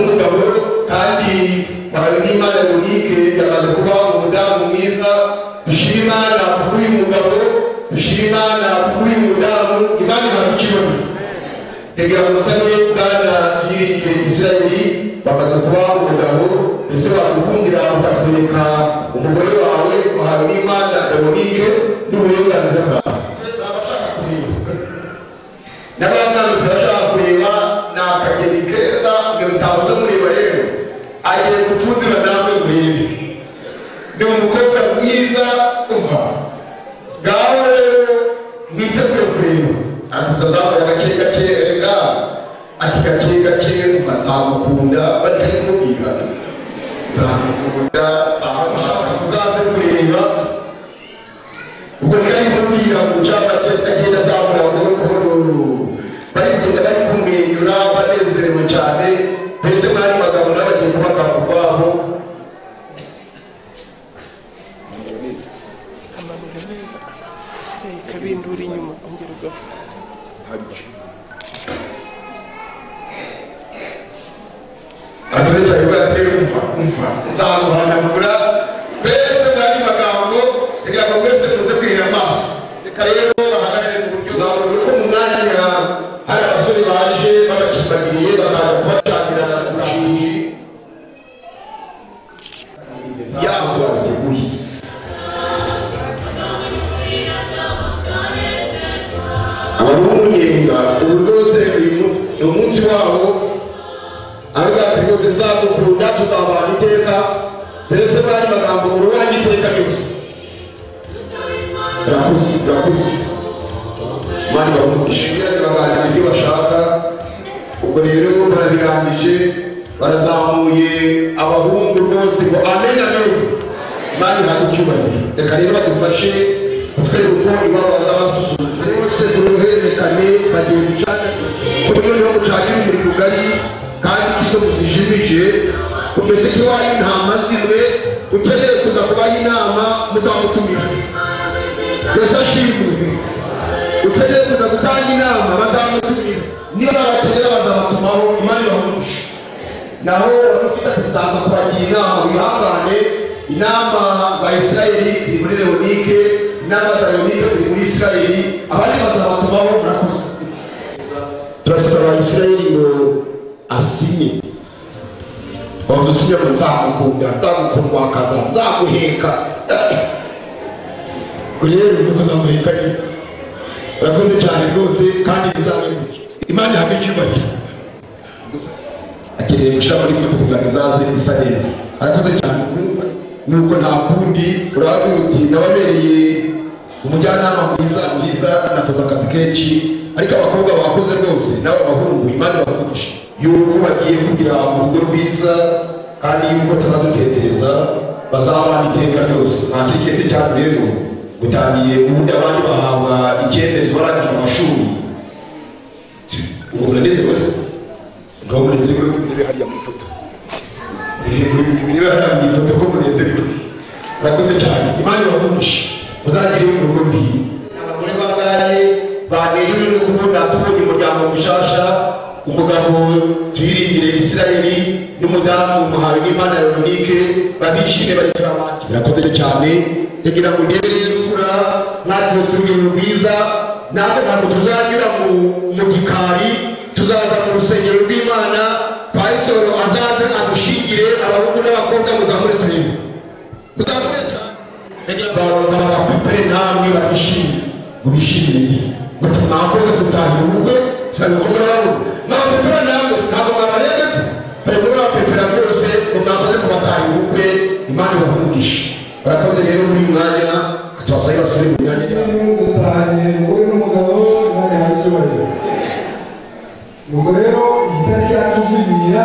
umugabo kandi bahawe n'Imana Veronique yamaze kuba umudamu mwiza. Dushima Imana kuri uyu mugabo, dushima Imana kuri uyu mudamu. Imana ihabikibona tegera musabe bwana Yiringire Israeli bamaze kuba umugabo. Ese wakukundira ukatwereka umugore wawe wahawe n'Imana Veronique n'uburenganzira bwawe. N'abana bashaka kureba na akageni keza mutabuze mureba rero agiye gupfundira namwe murebe. Ni umukobwa mwiza umva gawe rero mwiteguye kureba atuzazambaye gake gake rega ati gake gake nzamukunda batari kumubwira nzamukunda ahashaka kuzaze kureba ubwo kari kumubwira gucapa agenda azamura bari kugenda bari kumwenyura banezerewe cyane. Mbese mwari magambo n'abagiye kubaka ubwabo amanura neza asigaye kabindura inyuma ongera ugaho atuje cyane bateye umva nzamuhanagura. Mbese mwari magambo kugira ngo mwese muze kwihera amaso. Reka rero bahagarare mu buryo bwawe ko mu mwanya hari abasore baje babakibagiriye bakaza kubacanira yabo bateguye. Abamunyenga ubu rwose uyu munsi wabo avuga rwose nzamukunda tuzabana iteka. Mbese bari magambo mu rubanza iteka ryose. Rakuzi mani bamugishingira bagana ibyo bashaka. Ubwo rero barabirangije barazamuye abahungu rwose ngo amen amen. Mani hakucyubahiro. Reka rero badufashe kutwereka uko iwabo bazabasusurutse bose turuhererekane bagiye gucana kuburyo niho gucanira umuriro ugari kandi kizo muzijimije kumeze ko iwanyu nta mazimwe ukeneye kuza kubaha inama muzamutumira. Yesu ashimwe. Ukeneye kuza gutanga inama bazamutumira. Niba bakenera bazabatumaho Imana ibahugisha. Naho ufite kuzaza kubagira inama wihangane. Inama za Israeli ziri muri Veronique, inama za Veronique ziri muri Israeli, abandi bazabatumaho murakoze. Turasaba Israeli ngo asinye. Badusinya nzamukunda nzamukundwakaza nzamuheka. Rero nuko zamuheka ni barakoze cyane rwose kandi bizamuke. Imana yabicyubahira. Akeneye gushaka muri foto kugira ngo izaze isa neza. Arakoze cyane nuko nta kundi uravuga uti nababereye umujyanama mwiza nakoze akazi kenshi ariko abakobwa bakoze rwose nabo bahungu Imana bakugisha yuko bagiye kugira mu rugo rwiza kandi yuko tazadutetereza bazabana iteka ryose. Nta kikete cyane rero gutangiye ubundi abandi bahabwa icyemezo barangije amashuri. Ubwo munezero wese ngo munezero tuzire hariya mu ifoto tubirebe hariya mu ifoto ko munezero. Urakoze cyane Imana ibakugisha muzagire mu rugo rwiza. Abagore b'abagare banejeje no kubona tubonye umuryango mushasha umugabo Yiringire Israeli n'umudamu muhawe n'Imana Veronique babishime bari turabaki. Urakoze cyane kugira ngo ndebe y'imfura natwe turugero rwiza natwe ntabwo tuzanyura mu gikari tuzaza mu rusengero rw'Imana. Pastor azaze adushingire abahungu n'abakobwa muzamure turebe muzamure cyane kugira ngo babapepere namwe babishime mubishimire muti mwakoze gutaha ubukwe cyane ko murabona mwapepera namwe ntabwo mwabaregeze ariko mwapepera rwose ngo mwakoze kubataha ubukwe. Imana ibahugisha. Barakoze rero muri uyu mwanya tubasaba basubire mu myanya yabo. Dutahanye umugore n'umugabo Imana yabicyubahiro. Ubwo rero itariki yatuzimiye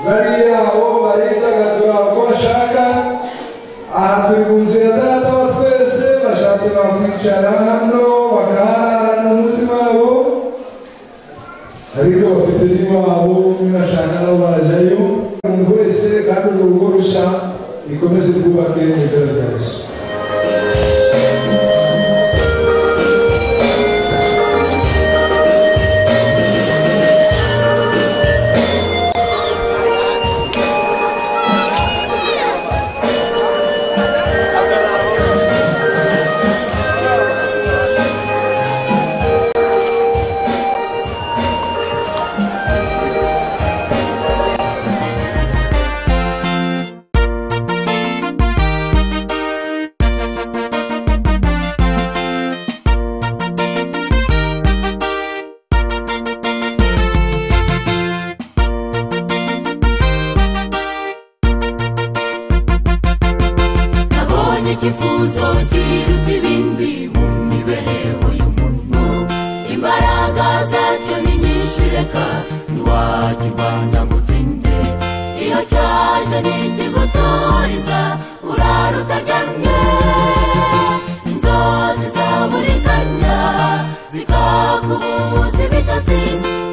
bari yabo barizagadura uko bashaka. Aha turi mu nzu ya data wa twese bashatse bakwicara hano bagaharara n'umunsi wabo ariko bafite n'iwabo bashaka nabo barajayo. Umuntu wese kandi urugo rusha ikomeze kubaka neza rya Yesu. kurwanya gutsinde iyo cyaje n'ikigutoriza urara utaryamye inzozi za buri kanya zikakubuza ibitotsi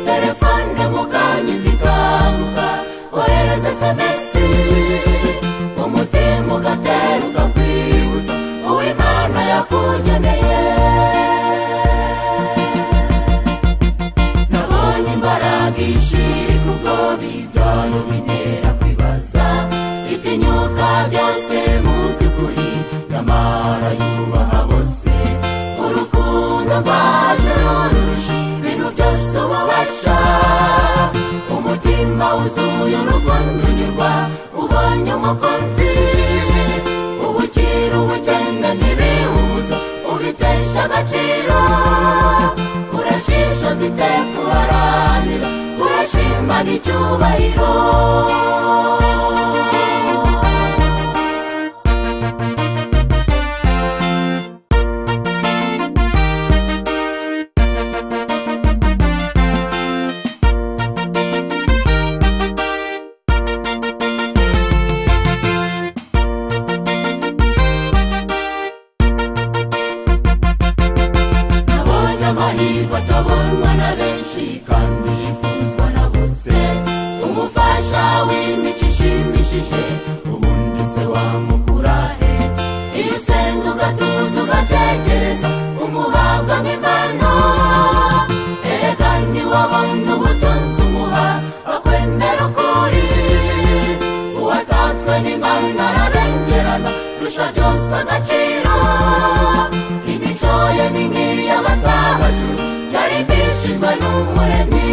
telefone mu kanya itikanguka ohereza SMS umutima ugatera ukakwibutsa uw'Imana yakugeneye nabonye imbaraga ishiri kubwo bidano bintera kwibaza itinyuka byose mu by'ukuri nyamara yubaha bose urukundo mbaje rurusha ibintu byose ububasha umutima wuzuye urukundo unyurwa ubonye umukunzi ubukira ubukene ntibihuza ubitesha agaciro urashishoza iteka uharanira urashima n'icyubahiro amahirwe atabonwa na benshi kandi yifuzwa na bose umufasha w'imico ishimishije ubundi se wamukurahe iyo usenze ugatuza ugatekereza umuhabwa nk'impano erega ntiwabona ubutunzi umuha akwemera ukuri uwatatswe n'Imana arabengerana rusha byose agaciro imico ye ni nk'iy'abatahajuru yaribishijwe n'Umuremyi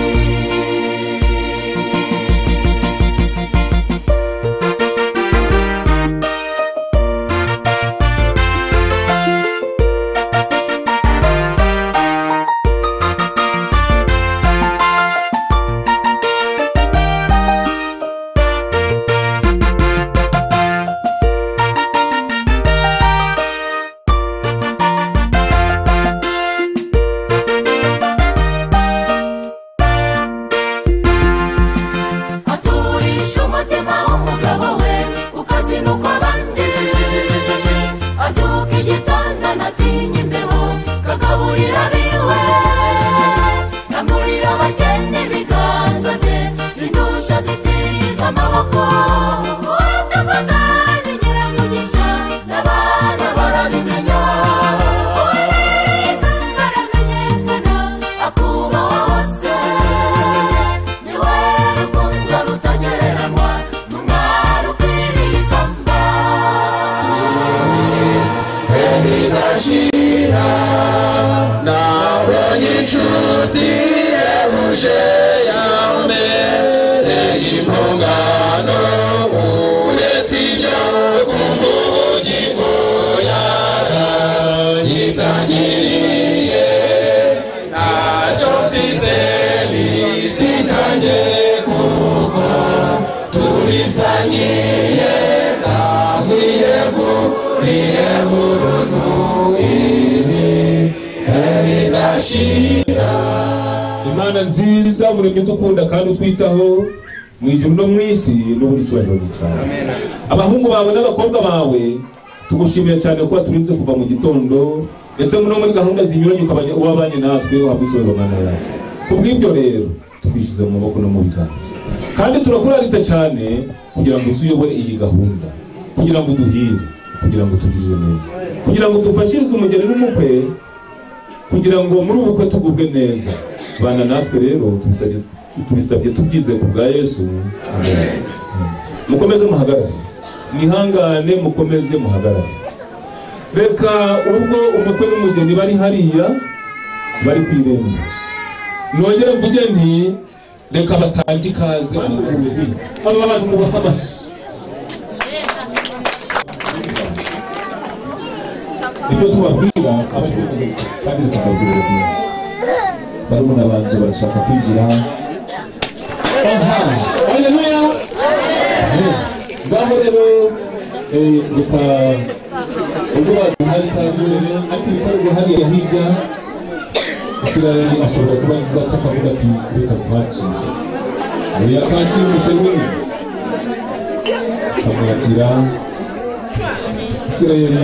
Imana nziza umuremyi dukunda kandi utwitaho mu ijuru no mu isi n'uburi cyubahiro gicaye. Abahungu bawe n'abakobwa bawe tugushimiye cyane kuba turinze kuva mu gitondo ndetse no muri gahunda zinyuranye ukabanye ubabanye natwe waba icyubahiro Mana yacu. Kubw'ibyo rero twishize mu maboko no mu biganza kandi turakurarize cyane kugira ngo uzuyobore iyi gahunda kugira ngo duhire kugira ngo tugire neza kugira ngo dufashirize umugeni n'umukwe kugira ngo muri ubukwe tugubwe neza bana natwe rero tubisabye tubyize ku bwa Yesu amen. Mukomeze muhagarare mwihangane mukomeze muhagarare reka ubwo umukwe n'umugeni bari hariya bari kwiremba nongere mvuge nti reka batange ikaze aba bantu mubaha amashyi ibyo tubabwira abashobozi kandi tukabwira barimo n'abandi barashaka kwigira haleluya ngaho rero reka ubwo baduhaye ikaze ariko ibikorwa hariya hirya Isirayeli ashobora kuba nziza akavuga ati reka twakire yakakira umusheri akamwakira Isirayeli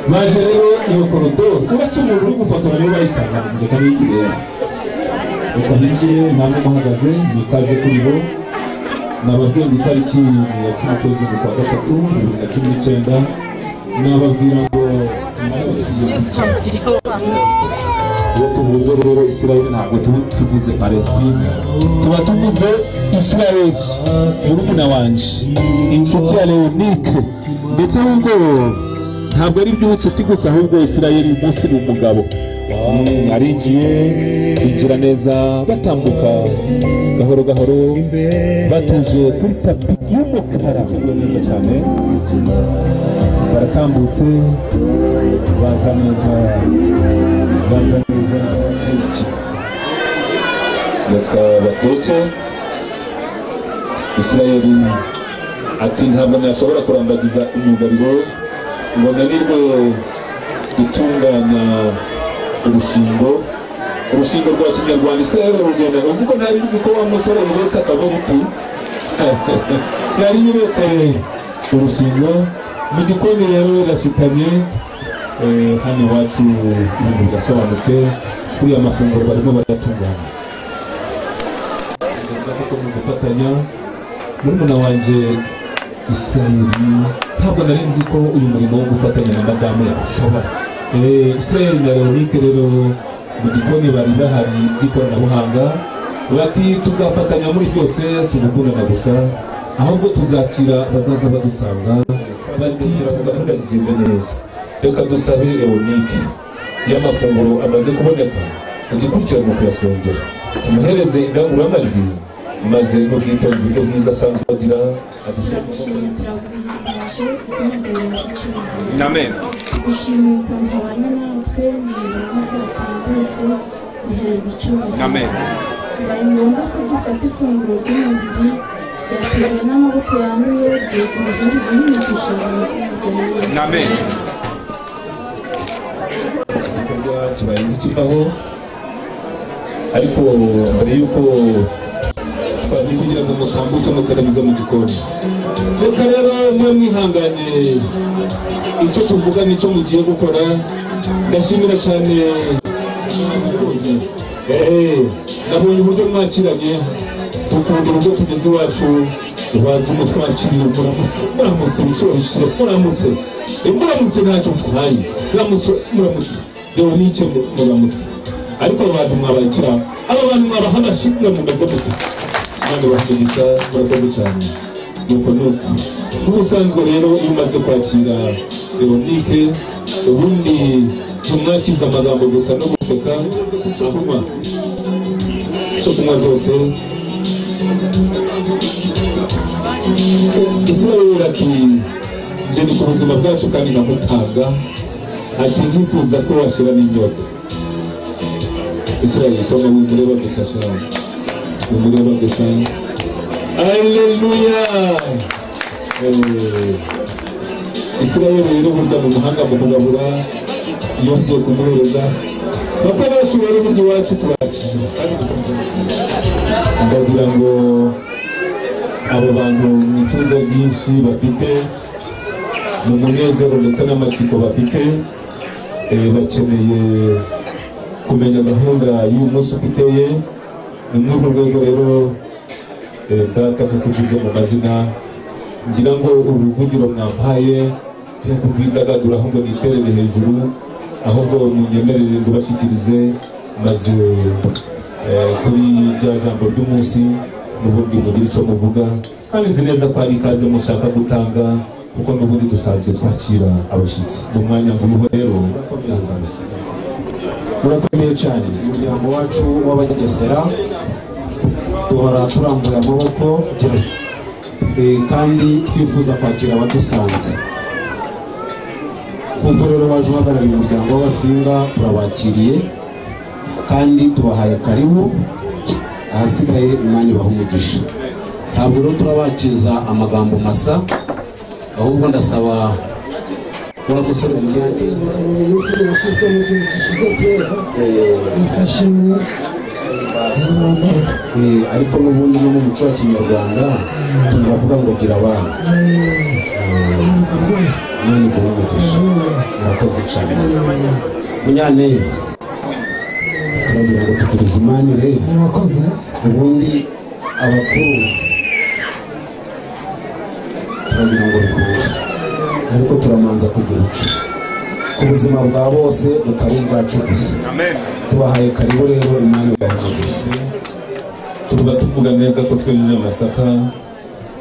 baje rero iyo korodoro ubatse umuntu uri gufotora niba bayisanga njye kandi yigirira reka ninjire ntabwo muhagaze nikaze kuri bo nababwiye ngo itariki ya 10 kwezi kwa gatatu 2019 nababwira ngo iyo tuvuze rero Isirayeli ntabwo tuvuze Palestine tuba tuvuze Isirayeli murumuna wanje inshuti ya Leonike ndetse ahubwo ntabwo ari iby'ubucuti gusa ahubwo Isirayeli umunsi ni umugabo arinjiye injira neza batambuka gahoro gahoro batuje kuri tapi y'umukara neza cyane baratambutse baza neza reka bateke Isirayeli ati ntabwo nashobora kurambagiza imyugariro ngo nanirwe gutunganya urushingo rwa kinyarwanda. Isirayeli urugendo uzi ko ntari nzi ko wa musore yibetse akaburutu nari yibetse urushingo mu gikoni rero irashitamye hano iwacu ibintu bidasobanutse kuri aya mafunguro barimo baratunganya gufatanya murumuna wanje Isirayeli ntabwo nari nzi ko uyu murimo wo gufatanya na madamu yashobora Isirayeli na Leonike rero mu gikoni bari bahari by'ikoranabuhanga bati tuzafatanya muri byose si ugukundana gusa ahubwo tuzakira bazaza badusanga bati gahunda zigenda neza. Reka dusabe Leonike y'amafunguro amaze kuboneka ugikurikirana kuyasengera tumuhereze indangururamajwi maze n'ubwitonzi bwe bwiza asanzwe agira Amen. Ishimwe ukuntu wabanye natwe mu bintu byose batambutse bihaye icyubahiro. Amen. Bibaye ngombwa ko dufata ifunguro ry'umubiri ryatewe n'amaboko yanduye byose mu gihugu n'imigisha mu izina rya Yesu. Amen. kibaye nk'ikivaho ariko mbere y'uko twari kugira ngo mutambuke mukaramiza mu gikoni reka rero mwe mwihanganye icyo tuvuga nicyo mugiye gukora. Ndashimira cyane nabonye uburyo mwakiranye dukunda uburyo tugeze iwacu ubanza umutwakiriye muramutse bishoboshye muramutse ntacyo mutwaye muramutse Leonike muramutse ariko abantu mwabakira aba bantu mwabaha amashimwe mumeze mute none bakugisha murakoze cyane nuko n'ubusanzwe rero iyo umaze kwakira Leonike ubundi tumwakiza amagambo gusa no guseka cyo kunywa rwose. Isirayeli ati nje ni ku buzima bwacu kandi nkamutanga ati nkifuza ko washira n'inyota. Isirayeli soma wimureba gufasha wimureba gusa Alleluia. Isirayeli rero burya mu muhanga mu kugabura yongeye kumuhereza papa bacu bari burya iwacu turakira ndagira ngo abo bantu mwifuza byinshi bafite mu munezero ndetse n'amatsiko bafite bakeneye kumenya gahunda y'uyu munsi uko iteye. ni muri urwo rwego rero data tugize mu mazina ngira ngo uruvugiro mwampaye ntikurwidagadura ahubwo niterere hejuru ahubwo munyemerere ndubashyikirize maze kuri rya jambo ry'umunsi n'ubundi mugira icyo muvuga kandi nzi neza ko hari ikaze mushaka gutanga kuko n'ubundi dusanzwe twakira abashyitsi mu mwanya nguriho rero murakomeye cyane. Umuryango wacu w'Abanyagesera duhora turambuye amaboko kandi twifuza kwakira abadusanze kuko rero waje uhagarariye umuryango w'Abasinga turabakiriye kandi tubahaye karibu ahasigaye Imana ibaha umugisha. Ntabwo rero turabakiza amagambo masa ahubwo ndasaba wa musore mugerageza ariko n'ubundi no mu muco wa kinyarwanda turavuga ngo gira abana none ngo umugisha murakoze cyane munyane turagira ngo tukuzimanire ubundi abakuru turagira ngo bihuje ariko turamanza kugira ucu ku buzima bwa bose butari ubwacu gusa tubahaye karibu rero imana ibahumurize. tuba tuvuga neza ko twejeje amasaka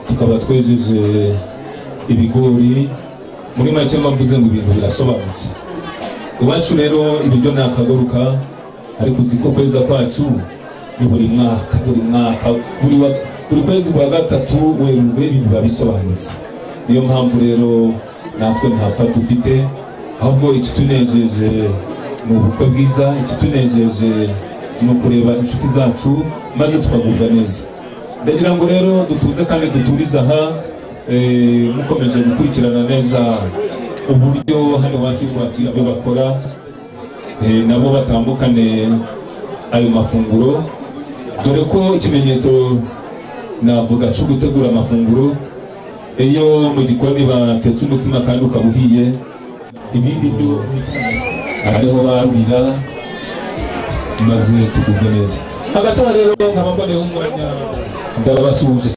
tukaba twejeje ibigori muri make mbavuze ngo ibintu birasobanutse iwacu rero ibiryo ni akagaruka ariko uzi ko kweza kwacu ni buri mwaka buri kwezi kwa gatatu Werurwe ibintu biba bisobanutse. Niyo mpamvu rero natwe ntapfa dufite ahubwo ikitunejeje ni ubukwe bwiza, ikitunejeje ni ukureba inshuti zacu maze tukagubwa neza. Ndagira ngo rero dutuze kandi duturize aha mukomeje gukurikirana neza uburyo hano iwacu twakira ibyo bakora nabo batambukane ayo mafunguro, dore ko ikimenyetso navuga cyo gutegura amafunguro iyo mu gikoni batetse umutsima kandi ukabuhiye ibindi byo ariho babira maze tugubwe neza. Hagati aho rero nkaba mboneyeho umwanya ndabasuhuje.